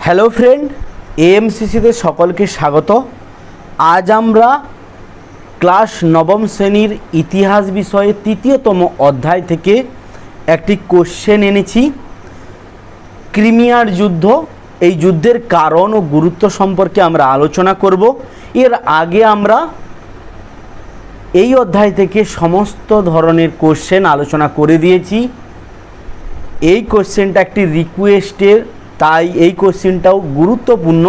Hello friend, এএমসিসিতে সকলকে স্বাগত। আজ আমরা ক্লাস নবম শ্রেণীর ইতিহাস বিষয়ে তৃতীয়তম অধ্যায় থেকে একটি কোশ্চেন এনেছি। ক্রিমিয়ার যুদ্ধ, এই যুদ্ধের কারণ ও গুরুত্ব সম্পর্কে আমরা আলোচনা করব। এর আগে আমরা এই অধ্যায় থেকে সমস্ত ধরনের কোশ্চেন আলোচনা করে দিয়েছি। এই কোশ্চেনটা একটি রিকোয়েস্টের, তাই এই কোশ্চেনটাও গুরুত্বপূর্ণ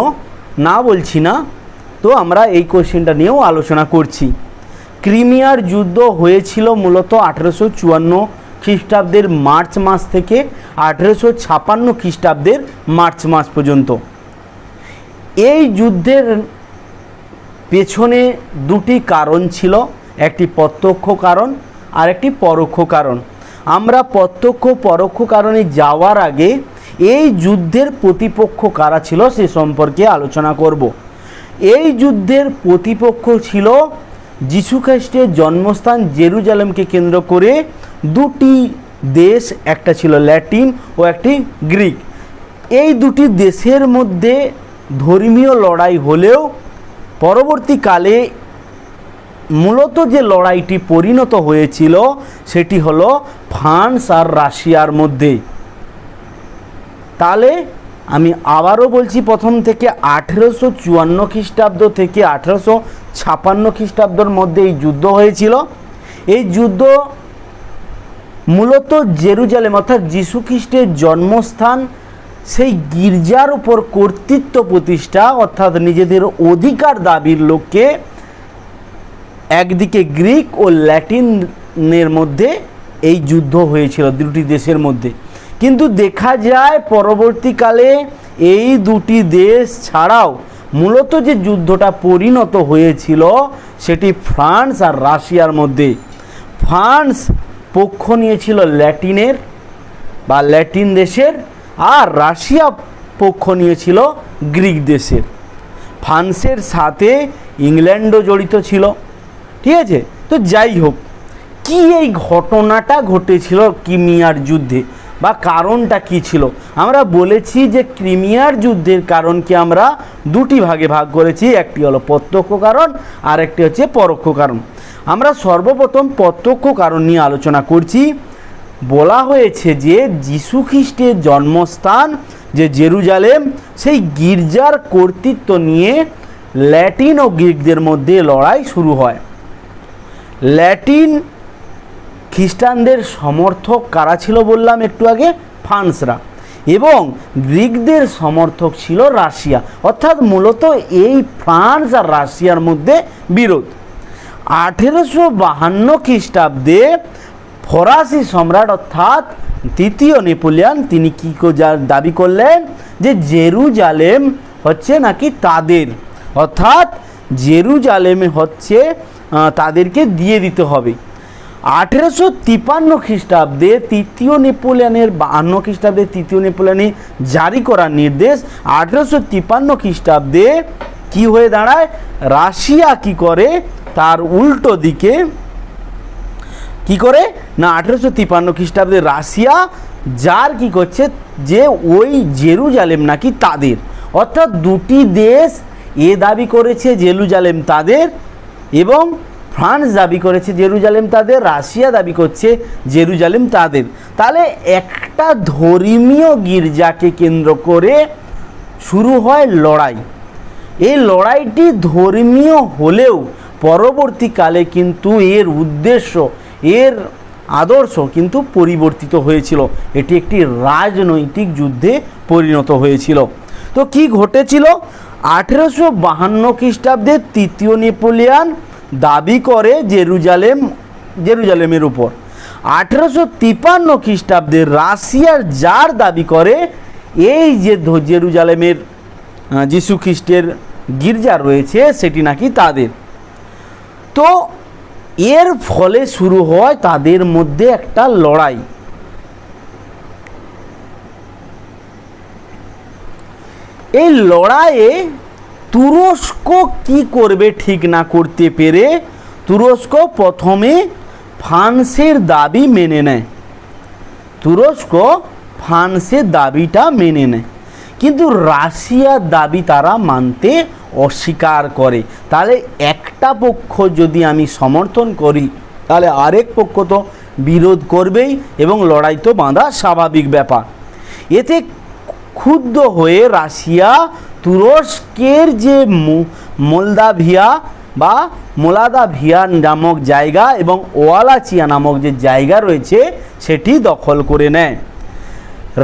না বলছি না, তো আমরা এই কোশ্চেনটা নিয়েও আলোচনা করছি। ক্রিমিয়ার যুদ্ধ হয়েছিল মূলত 1854 খ্রিস্টাব্দের মার্চ মাস থেকে 1856 খ্রিস্টাব্দের মার্চ মাস পর্যন্ত। এই যুদ্ধের পেছনে দুটি কারণ ছিল, একটি প্রত্যক্ষ কারণ আর একটি পরোক্ষ কারণ। আমরা প্রত্যক্ষ পরোক্ষ কারণে যাওয়ার আগে এই যুদ্ধের প্রতিপক্ষ কারা ছিল সে সম্পর্কে আলোচনা করব। এই যুদ্ধের প্রতিপক্ষ ছিল যিশু খ্রিস্টের জন্মস্থান জেরুজালেমকে কেন্দ্র করে দুটি দেশ, একটা ছিল ল্যাটিন ও একটি গ্রিক। এই দুটি দেশের মধ্যে ধর্মীয় লড়াই হলেও পরবর্তীকালে মূলত যে লড়াইটি পরিণত হয়েছিল সেটি হলো ফ্রান্স আর রাশিয়ার মধ্যে। তাহলে আমি আবারও বলছি প্রথম থেকে, 1854 খ্রিস্টাব্দ থেকে 1856 খ্রিস্টাব্দের মধ্যে এই যুদ্ধ হয়েছিল। এই যুদ্ধ মূলত জেরুজালেম অর্থাৎ যিশু খ্রিস্টের জন্মস্থান সেই গির্জার উপর কর্তৃত্ব প্রতিষ্ঠা অর্থাৎ নিজেদের অধিকার দাবির লক্ষ্যে একদিকে গ্রিক ও ল্যাটিনের মধ্যে এই যুদ্ধ হয়েছিল দুটি দেশের মধ্যে। কিন্তু দেখা যায় পরবর্তীকালে এই দুটি দেশ ছাড়াও মূলত যে যুদ্ধটা পরিণত হয়েছিল সেটি ফ্রান্স আর রাশিয়ার মধ্যে। ফ্রান্স পক্ষ নিয়েছিল ল্যাটিনের বা ল্যাটিন দেশের, আর রাশিয়া পক্ষ নিয়েছিল গ্রিক দেশের। ফ্রান্সের সাথে ইংল্যান্ডও জড়িত ছিল, ঠিক আছে। তো যাই হোক, কি এই ঘটনাটা ঘটেছিল ক্রিমিয়ার যুদ্ধে বা কারণটা কি ছিল? আমরা বলেছি যে ক্রিমিয়ার যুদ্ধের কারণকে আমরা দুটি ভাগে ভাগ করেছি, একটি হলো প্রত্যক্ষ কারণ আর একটি হচ্ছে পরোক্ষ কারণ। আমরা সর্বপ্রথম প্রত্যক্ষ কারণ নিয়ে আলোচনা করছি। বলা হয়েছে যে যিশু খ্রিস্টের জন্মস্থান যে জেরুজালেম, সেই গির্জার কর্তৃত্ব নিয়ে ল্যাটিন ও গ্রিকদের মধ্যে লড়াই শুরু হয়। ল্যাটিন খ্রিস্টানদের সমর্থক কারা ছিল বললাম একটু আগে, ফ্রান্সরা, এবং গ্রিকদের সমর্থক ছিল রাশিয়া। অর্থাৎ মূলত এই ফ্রান্স আর রাশিয়ার মধ্যে বিরোধ। 1852 খ্রিস্টাব্দে ফরাসি সম্রাট অর্থাৎ তৃতীয় নেপোলিয়ান তিনি কি দাবি করলেন যে জেরুজালেম হচ্ছে নাকি তাদের, অর্থাৎ জেরুজালেমে হচ্ছে তাদেরকে দিয়ে দিতে হবে। 1853 খ্রিস্টাব্দে তৃতীয় নেপোলিয়ানের 52 খ্রিস্টাব্দে তৃতীয় নেপোলিয়ানে জারি করা নির্দেশ 1853 খ্রিস্টাব্দে কি হয়ে দাঁড়ায়, রাশিয়া কি করে তার উল্টো দিকে কি করে না, 1853 খ্রিস্টাব্দে রাশিয়া যার কি করছে যে ওই জেরুজালেম নাকি তাদের, অর্থাৎ দুটি দেশ এ দাবি করেছে জেরুজালেম তাদের এবং ফ্রান্স দাবি করেছে জেরুজালেম তাদের, রাশিয়া দাবি করছে জেরুজালেম তাদের। তাহলে একটা ধর্মীয় গির্জাকে কেন্দ্র করে শুরু হয় লড়াই। এই লড়াইটি ধর্মীয় হলেও পরবর্তীকালে কিন্তু এর উদ্দেশ্য, এর আদর্শ কিন্তু পরিবর্তিত হয়েছিল। এটি একটি রাজনৈতিক যুদ্ধে পরিণত হয়েছিল। তো কি ঘটেছিল, 1852 খ্রিস্টাব্দে তৃতীয় নেপোলিয়ান দাবি করে জেরুজালেমের উপর। 1853 খ্রিস্টাব্দে রাশিয়ার জার দাবি করে এই যে জেরুজালেমের যিশু খ্রিস্টের গির্জা রয়েছে সেটি নাকি তাদের। তো এর ফলে শুরু হয় তাদের মধ্যে একটা লড়াই। এই লড়াইয়ে তুরস্ক কি করবে ঠিক না করতে পেরে তুরস্ক প্রথমে ফ্রান্সের দাবি মেনে নেয়। তুরস্ক ফ্রান্সের দাবিটা মেনে নেয়, কিন্তু রাশিয়ার দাবি তারা মানতে অস্বীকার করে। তাহলে একটা পক্ষ যদি আমি সমর্থন করি, তাহলে আরেক পক্ষ তো বিরোধ করবেই এবং লড়াই তো বাঁধা স্বাভাবিক ব্যাপার। এতে ক্ষুব্ধ হয়ে রাশিয়া তুরস্কের যে মোলদাভিয়া বা মোলাদাভিয়া নামক জায়গা এবং ওয়ালাচিয়া নামক যে জায়গা রয়েছে সেটি দখল করে নেয়।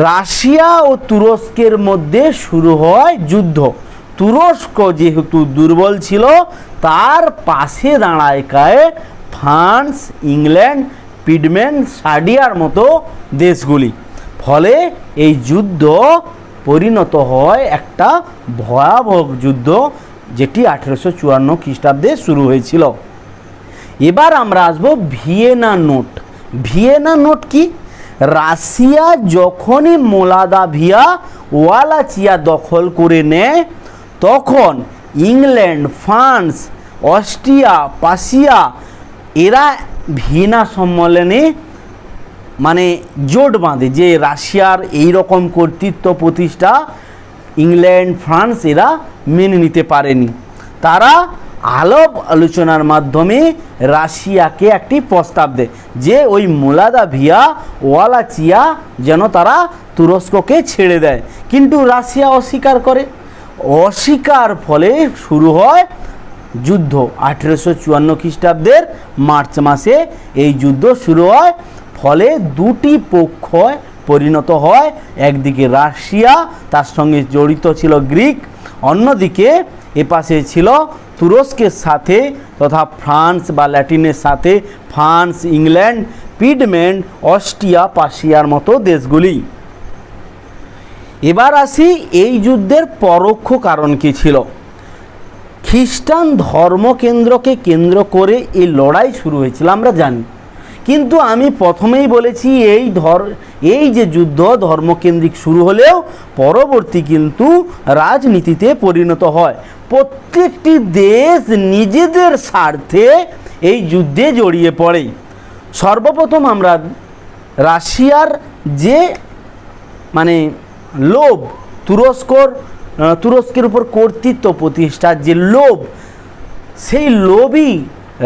রাশিয়া ও তুরস্কের মধ্যে শুরু হয় যুদ্ধ। তুরস্ক যেহেতু দুর্বল ছিল, তার পাশে দাঁড়ায় ফ্রান্স, ইংল্যান্ড, পিডম্যান, সার্ডিয়ার মতো দেশগুলি। ফলে এই যুদ্ধ পরিণত হয় একটা ভয়াবহ যুদ্ধ, যেটি 1854 খ্রিস্টাব্দে শুরু হয়েছিল। এবার আমরা আসবো ভিয়েনা নোট। ভিয়েনা নোট কি? রাশিয়া যখনই মোলাদাভিয়া ওয়ালাচিয়া দখল করে নেয়, তখন ইংল্যান্ড, ফ্রান্স, অস্ট্রিয়া, পার্সিয়া এরা ভিয়েনা সম্মেলনে মানে জোট বাঁধে যে রাশিয়ার এই রকম কর্তৃত্ব প্রতিষ্ঠা ইংল্যান্ড, ফ্রান্স এরা মেনে নিতে পারেনি। তারা আলাপ আলোচনার মাধ্যমে রাশিয়াকে একটি প্রস্তাব দেয় যে ওই মোলাদাভিয়া ওয়ালাচিয়া যেন তারা তুরস্ককে ছেড়ে দেয়, কিন্তু রাশিয়া অস্বীকার করে। অস্বীকার ফলে শুরু হয় যুদ্ধ। 1854 খ্রিস্টাব্দের মার্চ মাসে এই যুদ্ধ শুরু হয়। ফলে দুটি পক্ষ পরিণত হয়, একদিকে রাশিয়া, তার সঙ্গে জড়িত ছিল গ্রিক, অন্যদিকে এপাশে ছিল তুরস্কের সাথে তথা ফ্রান্স বা ল্যাটিনের সাথে ফ্রান্স, ইংল্যান্ড, পিডম্যান্ট, অস্ট্রিয়া, পার্সিয়ার মতো দেশগুলি। এবার আসি এই যুদ্ধের পরোক্ষ কারণ কী ছিল। খ্রিস্টান ধর্মকেন্দ্রকে কেন্দ্র করে এই লড়াই শুরু হয়েছিল আমরা জানি, কিন্তু আমি প্রথমেই বলেছি এই যে যুদ্ধ ধর্মকেন্দ্রিক শুরু হলেও পরবর্তী কিন্তু রাজনীতিতে পরিণত হয়। প্রত্যেকটি দেশ নিজেদের স্বার্থে এই যুদ্ধে জড়িয়ে পড়ে। সর্বপ্রথম আমরা রাশিয়ার যে মানে লোভ, তুরস্কের উপর কর্তৃত্ব প্রতিষ্ঠার যে লোভ, সেই লোভই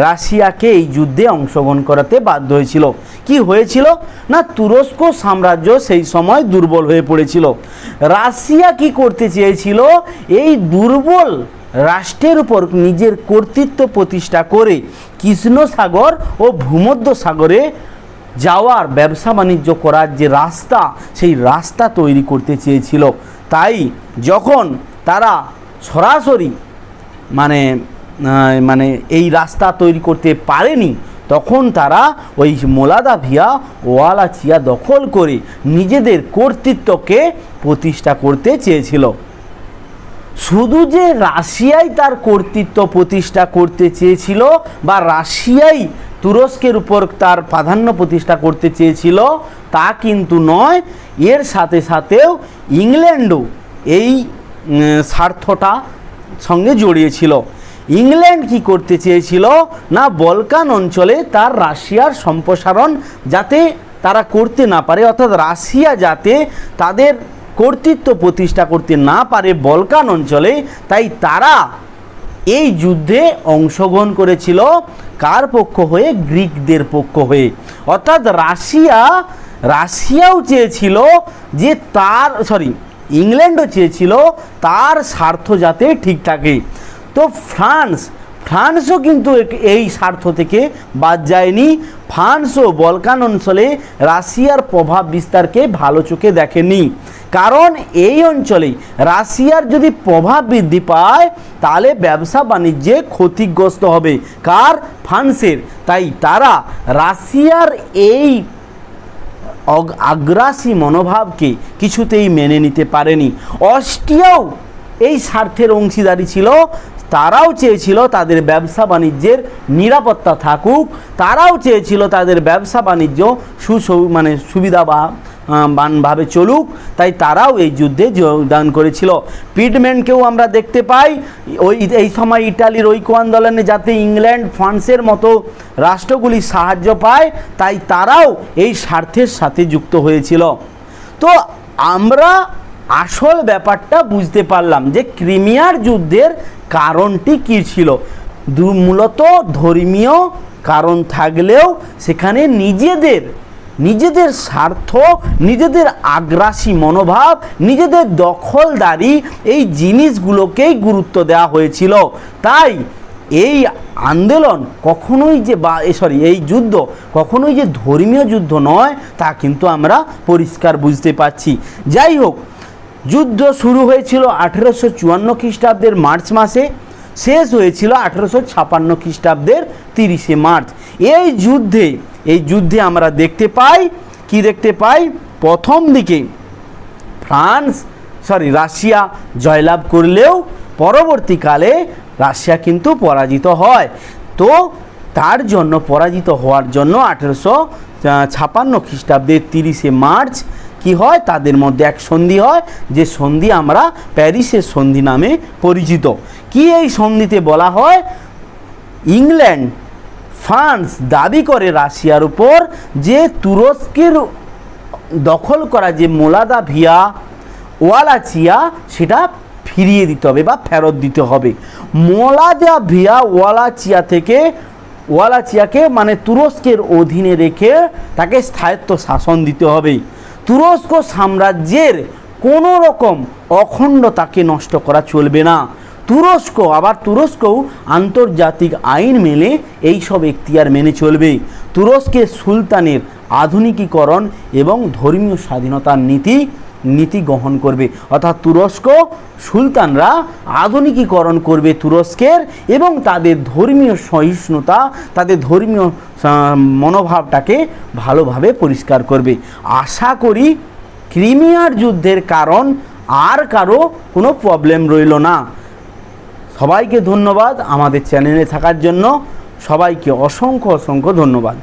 রাশিয়াকে এই যুদ্ধে অংশগ্রহণ করাতে বাধ্য হয়েছিল। কি হয়েছিল না, তুরস্ক সাম্রাজ্য সেই সময় দুর্বল হয়ে পড়েছিল। রাশিয়া কি করতে চেয়েছিল, এই দুর্বল রাষ্ট্রের উপর নিজের কর্তৃত্ব প্রতিষ্ঠা করে কৃষ্ণ সাগর ও ভূমধ্য সাগরে যাওয়ার, ব্যবসা বাণিজ্য করার যে রাস্তা, সেই রাস্তা তৈরি করতে চেয়েছিল। তাই যখন তারা সরাসরি মানে এই রাস্তা তৈরি করতে পারেনি, তখন তারা ওই মোলাদাভিয়া ওয়ালাচিয়া দখল করে নিজেদের কর্তৃত্বকে প্রতিষ্ঠা করতে চেয়েছিল। শুধু যে রাশিয়াই তার কর্তৃত্ব প্রতিষ্ঠা করতে চেয়েছিল বা রাশিয়াই তুরস্কের উপর তার প্রাধান্য প্রতিষ্ঠা করতে চেয়েছিল তা কিন্তু নয়, এর সাথে সাথেও ইংল্যান্ডও এই স্বার্থটা সঙ্গে জড়িয়েছিল। ইংল্যান্ড কি করতে চেয়েছিল না, বলকান অঞ্চলে তার রাশিয়ার সম্প্রসারণ যাতে তারা করতে না পারে, অর্থাৎ রাশিয়া যাতে তাদের কর্তৃত্ব প্রতিষ্ঠা করতে না পারে বলকান অঞ্চলে, তাই তারা এই যুদ্ধে অংশগ্রহণ করেছিল কার পক্ষ হয়ে, গ্রিকদের পক্ষ হয়ে। অর্থাৎ রাশিয়াও চেয়েছিল যে ইংল্যান্ডও চেয়েছিল তার স্বার্থ যাতে ঠিক থাকে। তো ফ্রান্সও কিন্তু এই স্বার্থ থেকে বাদ যায়নি। ফ্রান্সও বলকান অঞ্চলে রাশিয়ার প্রভাব বিস্তারকে ভালো চোখে দেখেনি, কারণ এই অঞ্চলে রাশিয়ার যদি প্রভাব বৃদ্ধি পায় তাহলে ব্যবসা বাণিজ্যে ক্ষতিগ্রস্ত হবে কার, ফ্রান্সের। তাই তারা রাশিয়ার এই আগ্রাসী মনোভাবকে কিছুতেই মেনে নিতে পারেনি। অস্ট্রিয়াও এই স্বার্থের অংশীদারি ছিল, তারাও চেয়েছিল তাদের ব্যবসা বাণিজ্যের নিরাপত্তা থাকুক, তারাও চেয়েছিল তাদের ব্যবসা বাণিজ্য সুবিধাবানভাবে চলুক, তাই তারাও এই যুদ্ধে যোগদান করেছিল। পিডম্যানকেও আমরা দেখতে পাই এই সময় ইটালির ঐক্য আন্দোলনে যাতে ইংল্যান্ড, ফ্রান্সের মতো রাষ্ট্রগুলি সাহায্য পায়, তাই তারাও এই স্বার্থের সাথে যুক্ত হয়েছিল। তো আমরা আসল ব্যাপারটা বুঝতে পারলাম যে ক্রিমিয়ার যুদ্ধের কারণটি কী ছিল। মূলত ধর্মীয় কারণ থাকলেও সেখানে নিজেদের স্বার্থ, নিজেদের আগ্রাসী মনোভাব, নিজেদের দখলদারি, এই জিনিসগুলোকেই গুরুত্ব দেওয়া হয়েছিল। তাই এই আন্দোলন কখনোই যে এই যুদ্ধ কখনোই যে ধর্মীয় যুদ্ধ নয় তা কিন্তু আমরা পরিষ্কার বুঝতে পারছি। যাই হোক, যুদ্ধ শুরু হয়েছিল 1854 খ্রিস্টাব্দের মার্চ মাসে, শেষ হয়েছিল 1856 খ্রিস্টাব্দের 30শে মার্চ। এই যুদ্ধে আমরা দেখতে পাই প্রথম দিকে রাশিয়া জয়লাভ করলেও পরবর্তীকালে রাশিয়া কিন্তু পরাজিত হয়। তো তার জন্য পরাজিত হওয়ার জন্য 1856 খ্রিস্টাব্দের 30শে মার্চ কি হয়, তাদের মধ্যে এক সন্ধি হয়, যে সন্ধি আমরা প্যারিসের সন্ধি নামে পরিচিত। কি এই সন্ধিতে বলা হয়, ইংল্যান্ড ফ্রান্স দাবি করে রাশিয়ার উপর যে তুরস্কের দখল করা যে মোলাদাভিয়া ওয়ালাচিয়া সেটা ফিরিয়ে দিতে হবে বা ফেরত দিতে হবে। মোলাদাভিয়া ওয়ালাচিয়াকে মানে তুরস্কের অধীনে রেখে তাকে স্থায়িত্ব শাসন দিতে হবে। তুরস্ক সাম্রাজ্যের কোনো রকম অখণ্ডতাকে নষ্ট করা চলবে না। তুরস্কও আন্তর্জাতিক আইন মেনে এইসব এখতিয়ার মেনে চলবে। তুরস্কের সুলতানের আধুনিকীকরণ এবং ধর্মীয় স্বাধীনতার নীতি গ্রহণ করবে। অর্থাৎ তুরস্ক সুলতানরা আধুনিকীকরণ করবে তুরস্কের, এবং তাদের ধর্মীয় সহিষ্ণুতা, তাদের ধর্মীয় মনোভাবটাকে ভালোভাবে পরিষ্কার করবে। আশা করি ক্রিমিয়ার যুদ্ধের কারণ আর কারো কোনো প্রবলেম রইল না। সবাইকে ধন্যবাদ আমাদের চ্যানেলে থাকার জন্য। সবাইকে অসংখ্য ধন্যবাদ।